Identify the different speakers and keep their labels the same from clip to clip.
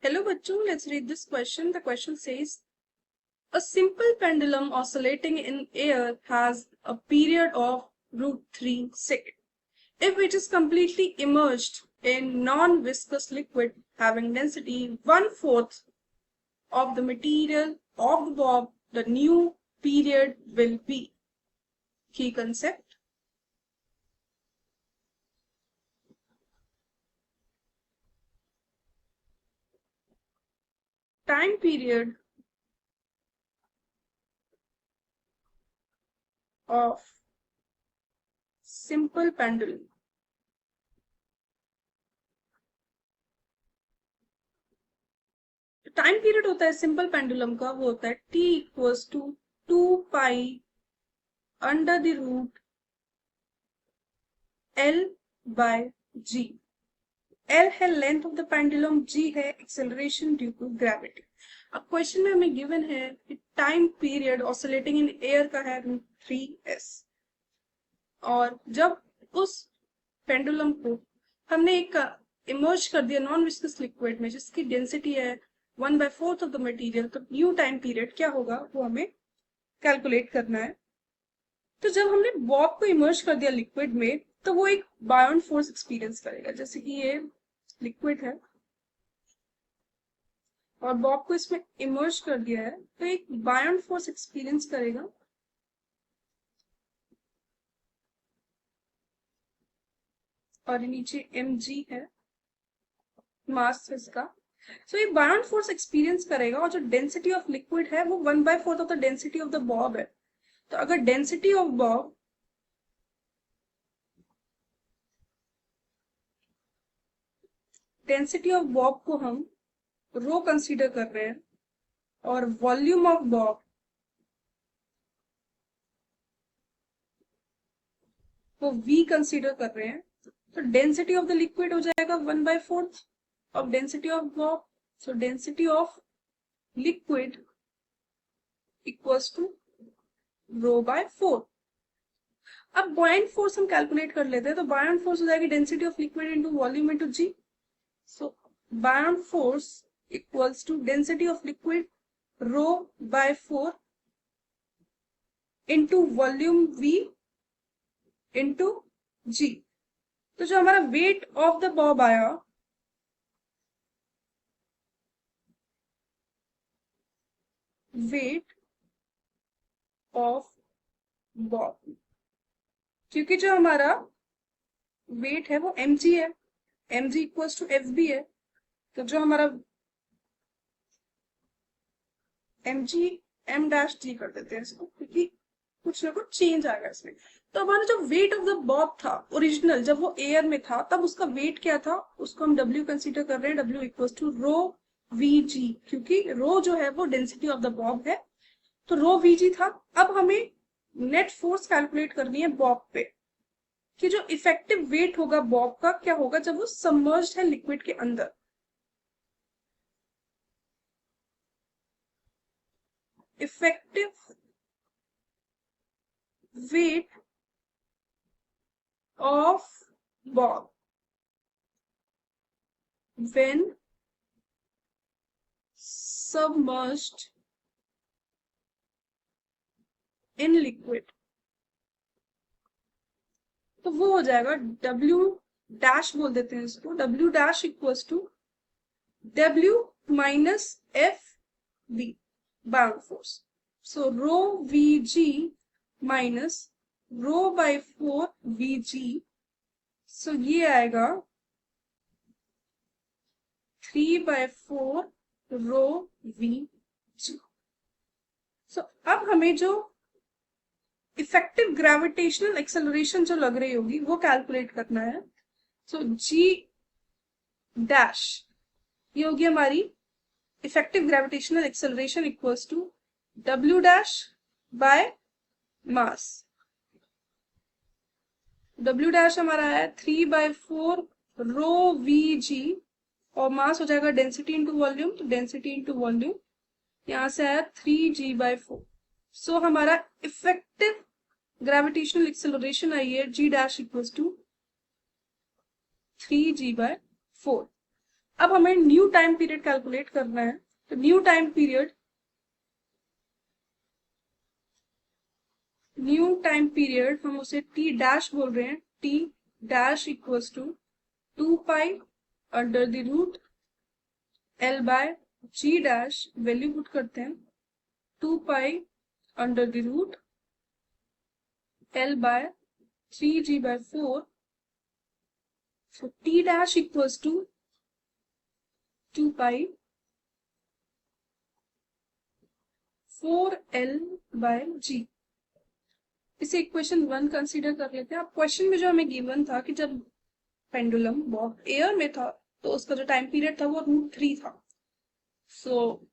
Speaker 1: Hello bachcho, let's read this question. The question says, a simple pendulum oscillating in air has a period of √3 seconds. If it is completely immersed in non-viscous liquid having density 1/4 of the material of the bob, the new period will be. Key concept. Time period of simple pendulum. Time period होता है simple pendulum का, वो होता है t equals to 2 pi under the root L by G. L है length of the pendulum, G है acceleration due to gravity. अब question में हमें गिवन है कि time period oscillating in air का है √3s, और जब उस पेंडुलम को हमने एक इमर्ज कर दिया नॉन विस्कस लिक्विड में जिसकी डेंसिटी है 1/4 ऑफ द मटेरियल, तो न्यू टाइम पीरियड क्या होगा वो हमें कैलकुलेट करना है. तो जब हमने बॉब को इमर्ज कर दिया लिक्विड में, तो वो एक बायोन फोर्स एक्सपीरियंस करेगा. जैसे कि ये लिक्विड है और बॉब को इसमें इमर्ज कर दिया है, तो एक बायोन फोर्स एक्सपीरियंस करेगा. और नीचे mg है, मास इसका. सो ये बायोन फोर्स एक्सपीरियंस करेगा, और जो डेंसिटी ऑफ लिक्विड है वो 1/4 of the density of the Bob है. तो अगर डेंसिटी ऑफ बॉब को हम रो कंसीडर कर रहे हैं और वॉल्यूम ऑफ बॉब को v कंसीडर कर रहे हैं, तो डेंसिटी ऑफ द लिक्विड हो जाएगा 1/4 of density of bob. So density of liquid equals to ρ/4. अब बॉयंट फोर्स हम कैलकुलेट कर लेते हैं, तो बॉयंट फोर्स हो जाएगी density of liquid into volume into g. So buoyant force equals to density of liquid ρ/4 into volume v into g. तो जो हमारा वेट ऑफ द बॉब आया, वेट ऑफ बॉब, क्योंकि जो हमारा वेट है वो mg है, mg इक्वल्स टू fb है. तो जो हमारा mg m-g कर देते हैं इसको, क्योंकि कुछ ना कुछ चेंज आएगा इसमें. तो हमारा जो वेट ऑफ द बॉब था ओरिजिनल, जब वो एयर में था तब उसका वेट क्या था, उसको हम w कंसीडर कर रहे हैं. w इक्वल्स टू ρ/vg, क्योंकि रो जो है वो डेंसिटी ऑफ द बॉब है, तो ρ/vg था. अब हमें नेट फोर्स कैलकुलेट करनी है बॉब पे, कि जो इफेक्टिव वेट होगा बॉब का क्या होगा जब वो सबमर्ज्ड है लिक्विड के अंदर. Effective weight of Bob when submerged in liquid, तो वो हो जाएगा W डैश बोल देते हैं इसको, W dash equals to W minus FV buoyant force. So ρ/vg minus ρ/4 Vg. So ये आएगा 3/4 ρ/vg. सो अब हमें जो इफेक्टिव ग्रेविटेशनल एक्सेलरेशन जो लग रही होगी वो कैलकुलेट करना है. सो g डैश ये होगी हमारी effective gravitational acceleration equals to w dash by mass. w dash हमारा है 3/4 ρ/vg, और मास हो जाएगा डेंसिटी इंटू वॉल्यूम, तो डेंसिटी इंटू वॉल्यूम यहां से आया 3g/4. सो हमारा इफेक्टिव ग्रेविटेशनल एक्सेलरेशन आई है g dash equals to 3g/4. अब हमें न्यू टाइम पीरियड कैलकुलेट करना है। तो न्यू टाइम पीरियड हम उसे टी डैश बोल रहे हैं। T dash equals to 2 pi under the root L by G dash, value put करते हैं 2 pi under the root L by 3g/4। so t dash equals to 2 pi 4l/g। इसे equation 1 consider कर लेते हैं। अब क्वेश्चन में जो हमें गिवन था कि जब पेंडुलम बहुत एयर में था तो उसका जो टाइम पीरियड था वो √3 था। सो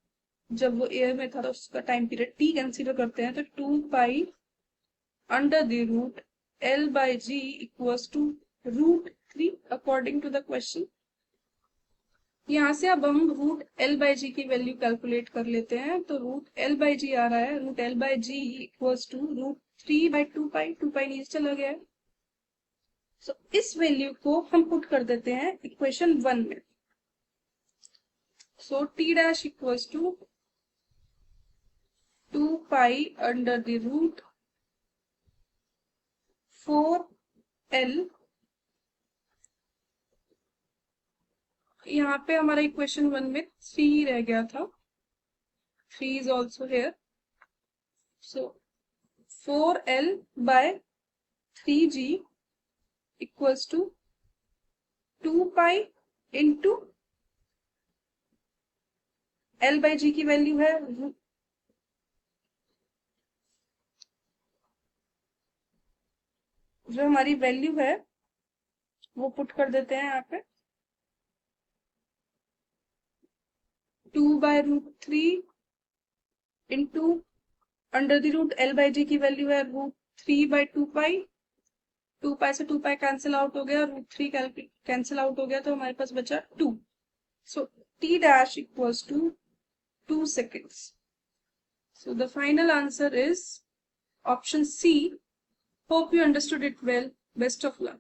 Speaker 1: जब वो एयर में था तो उसका टाइम पीरियड t कंसीडर करते हैं, तो 2 pi under the root l/g equals to √3 according to the question. यहाँ से अब हम रूट l/g की वैल्यू कैलकुलेट कर लेते हैं। तो रूट l/g आ रहा है, रूट l/g इक्वल्स टू √3/2 पाई, 2 पाई नीचे चला गया है। सो इस वैल्यू को हम पुट कर देते हैं इक्वेशन 1 में। So t dash equals to 2 pi under the root 4l। यहाँ पे हमारा इक्वेशन 1 में 3 रह गया था, 3 is also here. So 4l/3g equals to 2 pi into l/g की वैल्यू है जो हमारी वैल्यू है वो पुट कर देते हैं यहाँ पे। 2/√3 into under the root l/g की वैल्यू है √3/2 पाई। 2 पाई से 2 पाई कैंसिल आउट हो गया, √3 कैंसिल आउट हो गया, तो हमारे पास बचा 2। So t dash equals to 2 seconds। So the final answer is option C. Hope you understood it well. Best of luck.